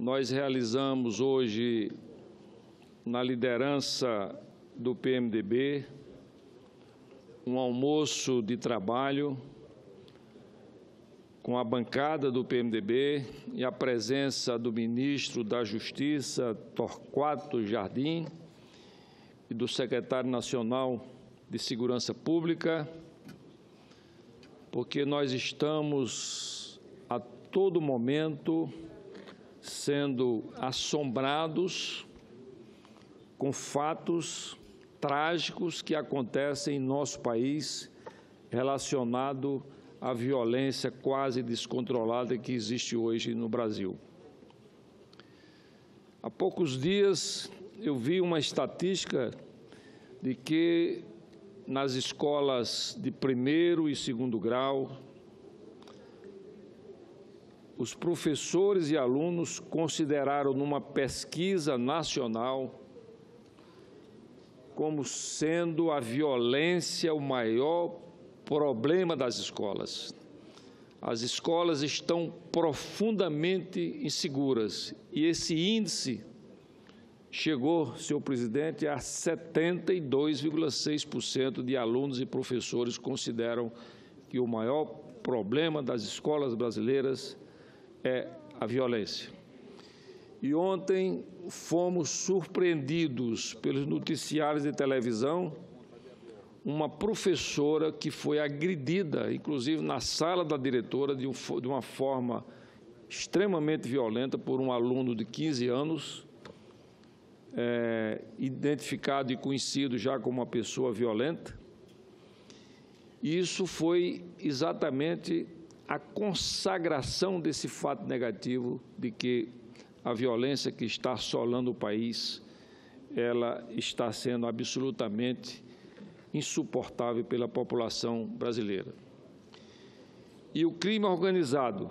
nós realizamos hoje, na liderança do PMDB, um almoço de trabalho com a bancada do PMDB e a presença do ministro da Justiça, Torquato Jardim, e do secretário nacional de Segurança Pública, porque nós estamos a todo momento sendo assombrados com fatos trágicos que acontecem em nosso país relacionado à violência quase descontrolada que existe hoje no Brasil. Há poucos dias eu vi uma estatística de que nas escolas de primeiro e segundo grau, os professores e alunos consideraram numa pesquisa nacional como sendo a violência o maior problema das escolas. As escolas estão profundamente inseguras e esse índice chegou, senhor presidente, a 72,6% de alunos e professores consideram que o maior problema das escolas brasileiras é a violência. E ontem fomos surpreendidos pelos noticiários de televisão, uma professora que foi agredida, inclusive na sala da diretora, de uma forma extremamente violenta por um aluno de 15 anos, identificado e conhecido já como uma pessoa violenta. E isso foi exatamente a consagração desse fato negativo de que a violência que está assolando o país, ela está sendo absolutamente insuportável pela população brasileira. E o crime organizado,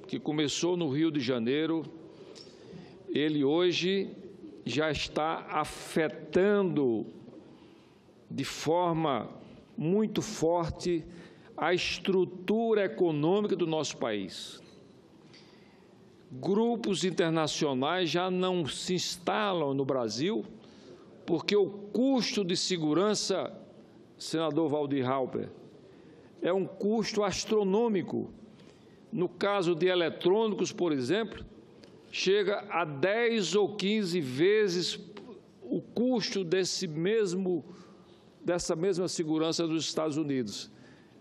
que começou no Rio de Janeiro, ele hoje já está afetando de forma muito forte a estrutura econômica do nosso país. Grupos internacionais já não se instalam no Brasil porque o custo de segurança, senador Waldir Halper, é um custo astronômico. No caso de eletrônicos, por exemplo, chega a 10 ou 15 vezes o custo dessa mesma segurança dos Estados Unidos.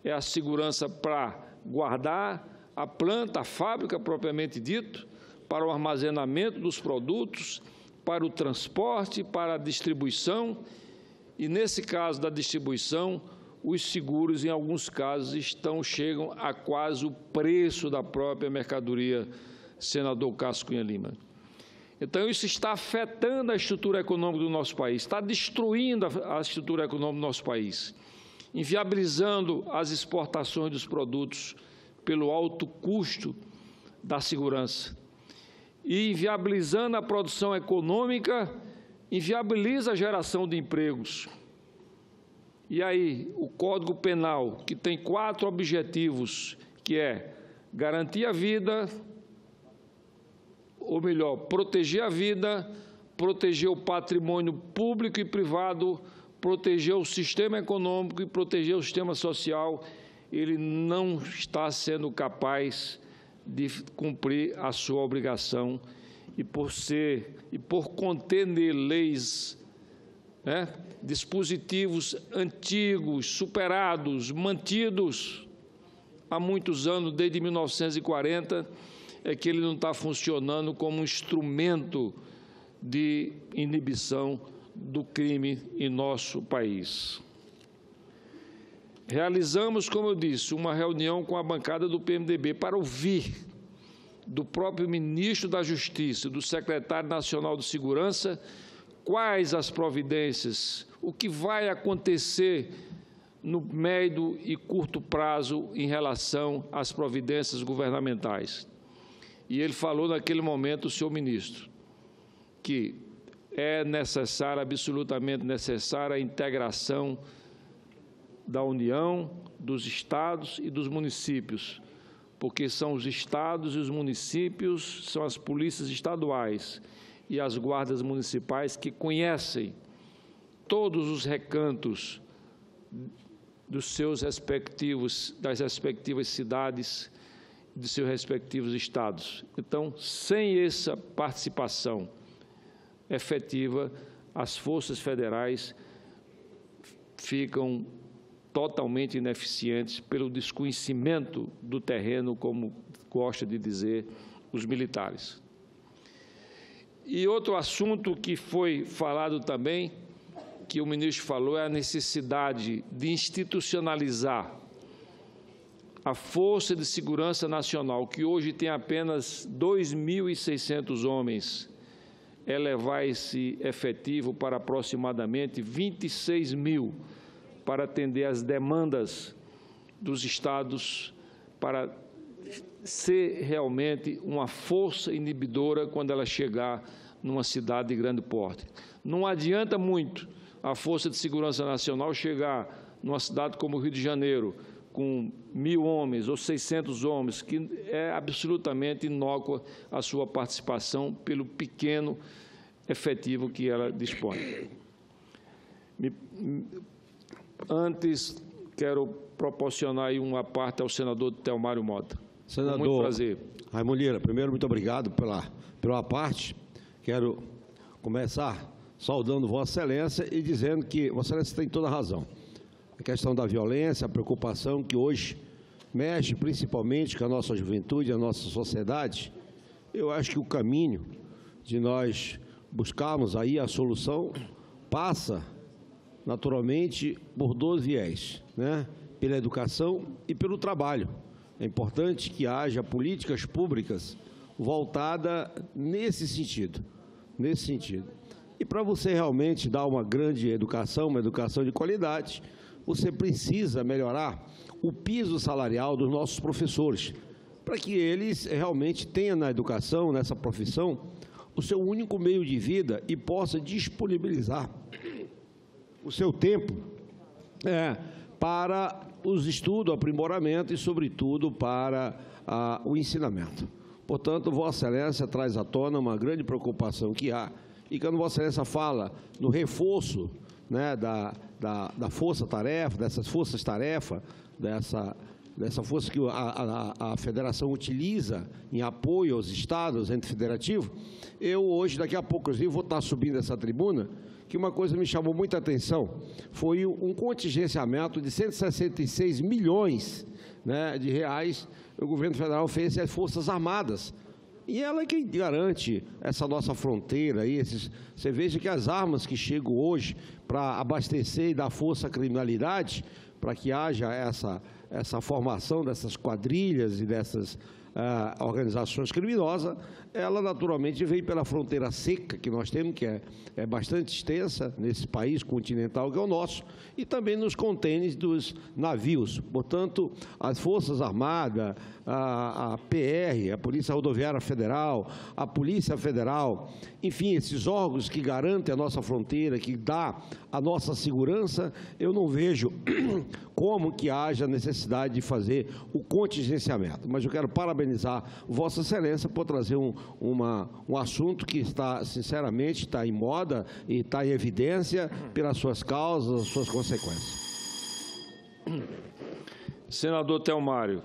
É a segurança para guardar a planta, a fábrica propriamente dito, para o armazenamento dos produtos, para o transporte, para a distribuição. E nesse caso da distribuição, os seguros, em alguns casos, chegam a quase o preço da própria mercadoria, senador Cássio Cunha Lima. Então, isso está afetando a estrutura econômica do nosso país, está destruindo a estrutura econômica do nosso país, inviabilizando as exportações dos produtos pelo alto custo da segurança. E inviabilizando a produção econômica, inviabiliza a geração de empregos. E aí, o Código Penal, que tem 4 objetivos, que é garantir a vida, ou melhor, proteger a vida, proteger o patrimônio público e privado, proteger o sistema econômico e proteger o sistema social, ele não está sendo capaz de cumprir a sua obrigação e por conter leis, dispositivos antigos, superados, mantidos há muitos anos, desde 1940, é que ele não está funcionando como um instrumento de inibição do crime em nosso país. Realizamos, como eu disse, uma reunião com a bancada do PMDB para ouvir do próprio ministro da Justiça, do secretário nacional de Segurança, quais as providências, o que vai acontecer no médio e curto prazo em relação às providências governamentais. E ele falou naquele momento, o senhor ministro, que é necessária, absolutamente necessária, a integração da União, dos estados e dos municípios, porque são os estados e os municípios, são as polícias estaduais e as guardas municipais que conhecem todos os recantos das respectivas cidades, de seus respectivos estados. Então, sem essa participação efetiva, as forças federais ficam totalmente ineficientes pelo desconhecimento do terreno, como gosta de dizer os militares. E outro assunto que foi falado também, que o ministro falou, é a necessidade de institucionalizar a Força de Segurança Nacional, que hoje tem apenas 2.600 homens, elevar esse efetivo para aproximadamente 26.000, para atender às demandas dos estados, para ser realmente uma força inibidora quando ela chegar numa cidade de grande porte. Não adianta muito a Força de Segurança Nacional chegar numa cidade como o Rio de Janeiro, com 1.000 homens ou 600 homens, que é absolutamente inócua a sua participação pelo pequeno efetivo que ela dispõe. Antes, quero proporcionar aí uma parte ao senador Telmário Mota. Senador, com muito prazer. Raimundo Lira, primeiro, muito obrigado pela parte. Quero começar saudando Vossa Excelência e dizendo que Vossa Excelência tem toda a razão. A questão da violência, a preocupação que hoje mexe principalmente com a nossa juventude, a nossa sociedade, eu acho que o caminho de nós buscarmos aí a solução passa, naturalmente, por dois viés, né? Pela educação e pelo trabalho. É importante que haja políticas públicas voltadas nesse sentido. E para você realmente dar uma grande educação, uma educação de qualidade, você precisa melhorar o piso salarial dos nossos professores, para que eles realmente tenham na educação, nessa profissão, o seu único meio de vida e possa disponibilizar o seu tempo para os estudos, aprimoramento e, sobretudo, para o ensinamento. Portanto, Vossa Excelência traz à tona uma grande preocupação que há, e quando Vossa Excelência fala no reforço, né, da força-tarefa, dessas forças-tarefa, dessa força que a federação utiliza em apoio aos estados, ente federativo, eu hoje, daqui a pouco, eu vou estar subindo essa tribuna, que uma coisa me chamou muita atenção, foi um contingenciamento de 166 milhões, né, de reais, o governo federal fez às Forças Armadas. E ela é quem garante essa nossa fronteira. Você veja que as armas que chegam hoje para abastecer e dar força à criminalidade, para que haja essa formação dessas quadrilhas e dessas organizações criminosas, ela naturalmente veio pela fronteira seca que nós temos, que é bastante extensa nesse país continental que é o nosso, e também nos contêineres dos navios. Portanto, as Forças Armadas, a PR, a Polícia Rodoviária Federal, a Polícia Federal, enfim, esses órgãos que garantem a nossa fronteira, que dá a nossa segurança, eu não vejo como que haja necessidade de fazer o contingenciamento. Mas eu quero parabenizar Vossa Excelência por trazer um assunto que está, sinceramente, está em moda e está em evidência pelas suas causas, as suas consequências. Senador Telmário,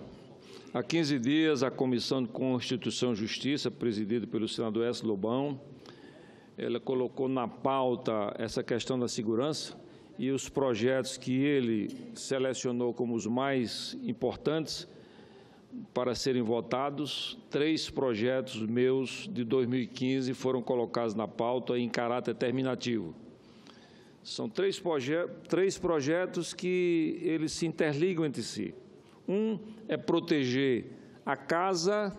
há 15 dias, a Comissão de Constituição e Justiça, presidida pelo senador S. Lobão, ela colocou na pauta essa questão da segurança e os projetos que ele selecionou como os mais importantes para serem votados. 3 projetos meus de 2015 foram colocados na pauta em caráter terminativo. São 3 projetos que eles se interligam entre si. Um é proteger a casa,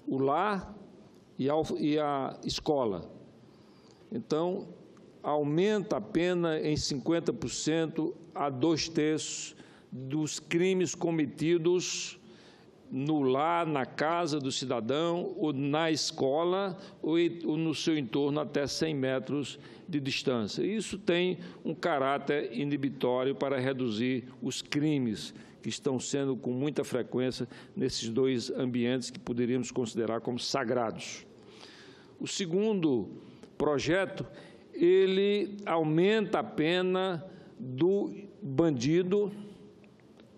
o lar e a escola. Então, aumenta a pena em 50% a 2/3 dos crimes cometidos no lar, na casa do cidadão, ou na escola, ou no seu entorno até 100 metros de distância. Isso tem um caráter inibitório para reduzir os crimes que estão sendo com muita frequência nesses dois ambientes que poderíamos considerar como sagrados. O segundo projeto, ele aumenta a pena do bandido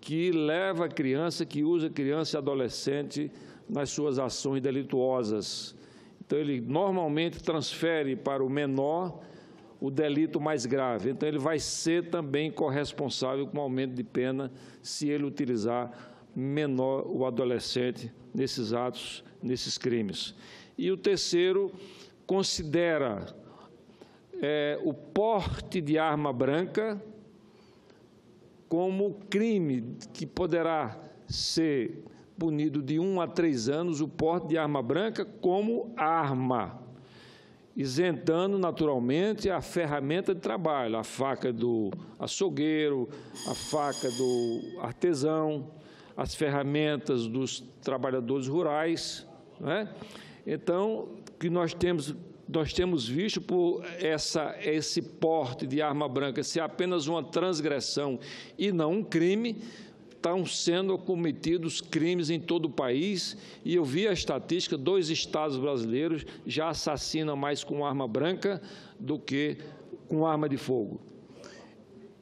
que leva a criança, que usa criança e adolescente nas suas ações delituosas. Então, ele normalmente transfere para o menor o delito mais grave. Então, ele vai ser também corresponsável com aumento de pena se ele utilizar menor ou adolescente nesses atos, nesses crimes. E o terceiro considera o porte de arma branca como crime que poderá ser punido de 1 a 3 anos, o porte de arma branca como arma, isentando naturalmente a ferramenta de trabalho, a faca do açougueiro, a faca do artesão, as ferramentas dos trabalhadores rurais, não é? Então, que nós temos visto por esse porte de arma branca ser apenas uma transgressão e não um crime, estão sendo cometidos crimes em todo o país, e eu vi a estatística, 2 estados brasileiros já assassinam mais com arma branca do que com arma de fogo.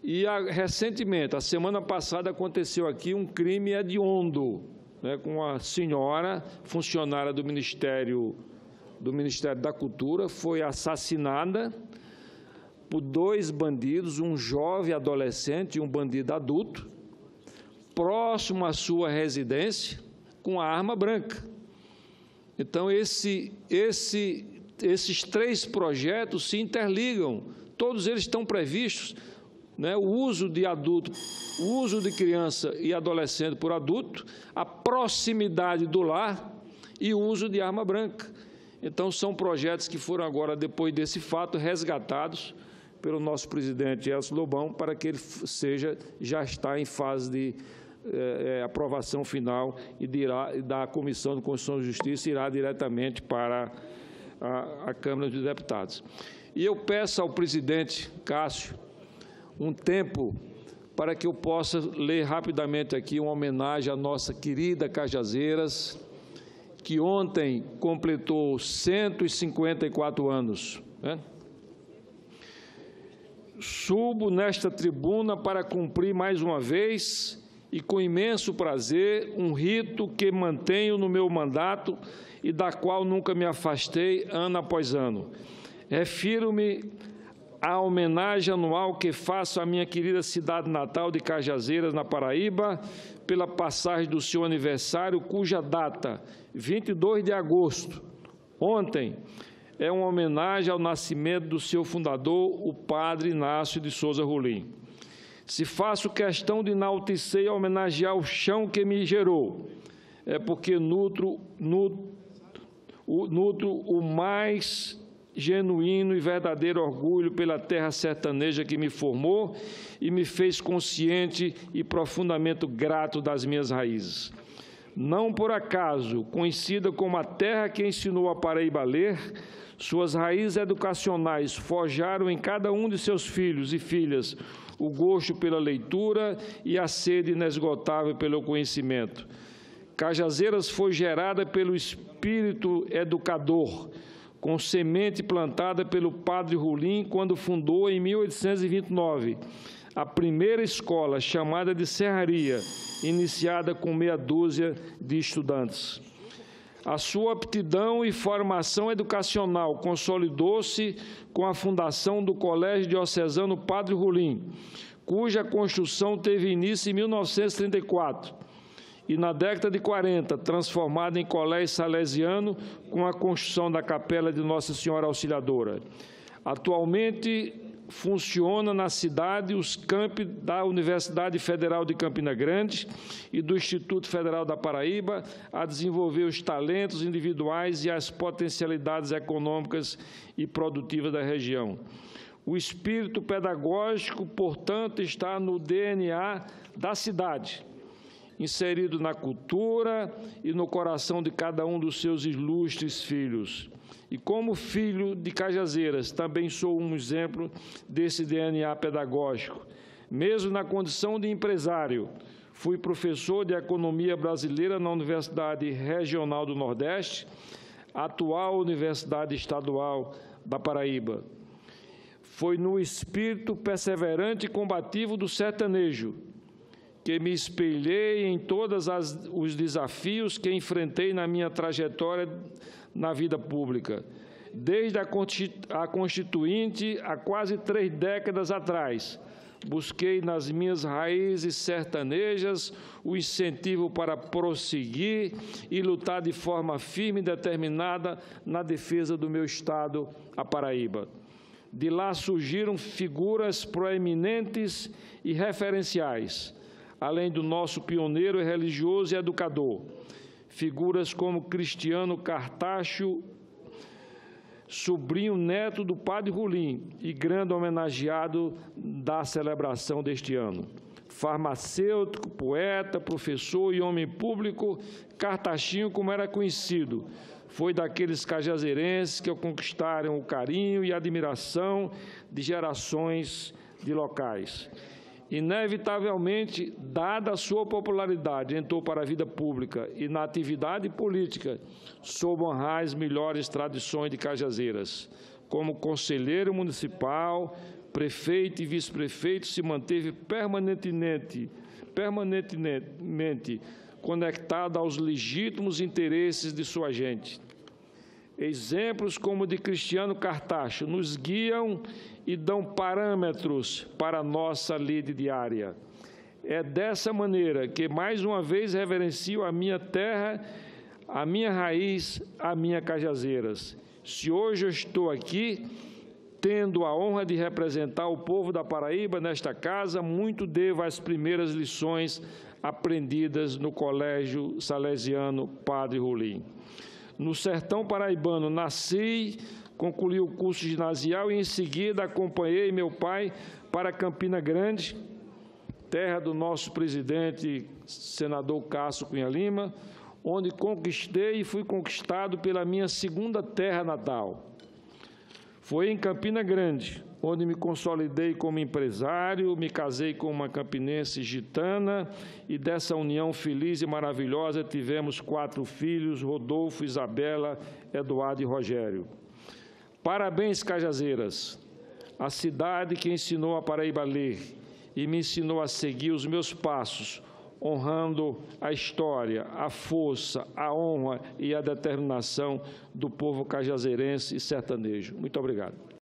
E recentemente, a semana passada, aconteceu aqui um crime hediondo, né, com uma senhora funcionária do Ministério da Cultura, foi assassinada por 2 bandidos, um jovem adolescente e um bandido adulto, próximo à sua residência, com a arma branca. Então, esses 3 projetos se interligam, todos eles estão previstos, né, o uso de adulto, o uso de criança e adolescente por adulto, a proximidade do lar e o uso de arma branca. Então, são projetos que foram agora, depois desse fato, resgatados pelo nosso presidente Elcio Lobão, para que ele já está em fase de aprovação final e da Comissão de Constituição e Justiça irá diretamente para a Câmara dos Deputados. E eu peço ao presidente Cássio um tempo para que eu possa ler rapidamente aqui uma homenagem à nossa querida Cajazeiras, que ontem completou 154 anos. Né? Subo nesta tribuna para cumprir mais uma vez e com imenso prazer um rito que mantenho no meu mandato e da qual nunca me afastei ano após ano. Refiro-me à homenagem anual que faço à minha querida cidade natal de Cajazeiras, na Paraíba, pela passagem do seu aniversário, cuja data, 22 de agosto, ontem, é uma homenagem ao nascimento do seu fundador, o padre Inácio de Souza Rolim. Se faço questão de enaltecer e homenagear o chão que me gerou, é porque nutro o mais genuíno e verdadeiro orgulho pela terra sertaneja que me formou e me fez consciente e profundamente grato das minhas raízes. Não por acaso, conhecida como a terra que ensinou a Paraíba a ler, suas raízes educacionais forjaram em cada um de seus filhos e filhas o gosto pela leitura e a sede inesgotável pelo conhecimento. Cajazeiras foi gerada pelo espírito educador, com semente plantada pelo padre Rolim quando fundou, em 1829, a primeira escola, chamada de Serraria, iniciada com meia dúzia de estudantes. A sua aptidão e formação educacional consolidou-se com a fundação do Colégio Diocesano Padre Rolim, cuja construção teve início em 1934, e na década de 40, transformada em colégio salesiano com a construção da Capela de Nossa Senhora Auxiliadora. Atualmente, funciona na cidade os campi da Universidade Federal de Campina Grande e do Instituto Federal da Paraíba a desenvolver os talentos individuais e as potencialidades econômicas e produtivas da região. O espírito pedagógico, portanto, está no DNA da cidade. inserido na cultura e no coração de cada um dos seus ilustres filhos. E como filho de Cajazeiras, também sou um exemplo desse DNA pedagógico. Mesmo na condição de empresário, fui professor de Economia Brasileira na Universidade Regional do Nordeste, atual Universidade Estadual da Paraíba. Foi no espírito perseverante e combativo do sertanejo que me espelhei em todos os desafios que enfrentei na minha trajetória na vida pública. Desde a Constituinte, há quase 3 décadas atrás, busquei nas minhas raízes sertanejas o incentivo para prosseguir e lutar de forma firme e determinada na defesa do meu estado, a Paraíba. De lá surgiram figuras proeminentes e referenciais, além do nosso pioneiro religioso e educador, figuras como Cristiano Cartacho, sobrinho neto do padre Rolim e grande homenageado da celebração deste ano. Farmacêutico, poeta, professor e homem público, Cartachinho, como era conhecido, foi daqueles cajazeirenses que conquistaram o carinho e a admiração de gerações de locais. Inevitavelmente, dada a sua popularidade, entrou para a vida pública e na atividade política, sob honrar as melhores tradições de Cajazeiras. Como conselheiro municipal, prefeito e vice-prefeito, se manteve permanentemente conectado aos legítimos interesses de sua gente. Exemplos como o de Cristiano Cartacho nos guiam e dão parâmetros para a nossa lide diária. É dessa maneira que, mais uma vez, reverencio a minha terra, a minha raiz, a minha Cajazeiras. Se hoje eu estou aqui, tendo a honra de representar o povo da Paraíba nesta casa, muito devo às primeiras lições aprendidas no Colégio Salesiano Padre Rolim. No sertão paraibano, nasci, concluí o curso ginasial e, em seguida, acompanhei meu pai para Campina Grande, terra do nosso presidente, senador Cássio Cunha Lima, onde conquistei e fui conquistado pela minha segunda terra natal. Foi em Campina Grande, onde me consolidei como empresário, me casei com uma campinense gitana e dessa união feliz e maravilhosa tivemos 4 filhos, Rodolfo, Isabela, Eduardo e Rogério. Parabéns, Cajazeiras, a cidade que ensinou a Paraíba a ler e me ensinou a seguir os meus passos, honrando a história, a força, a honra e a determinação do povo cajazeirense e sertanejo. Muito obrigado.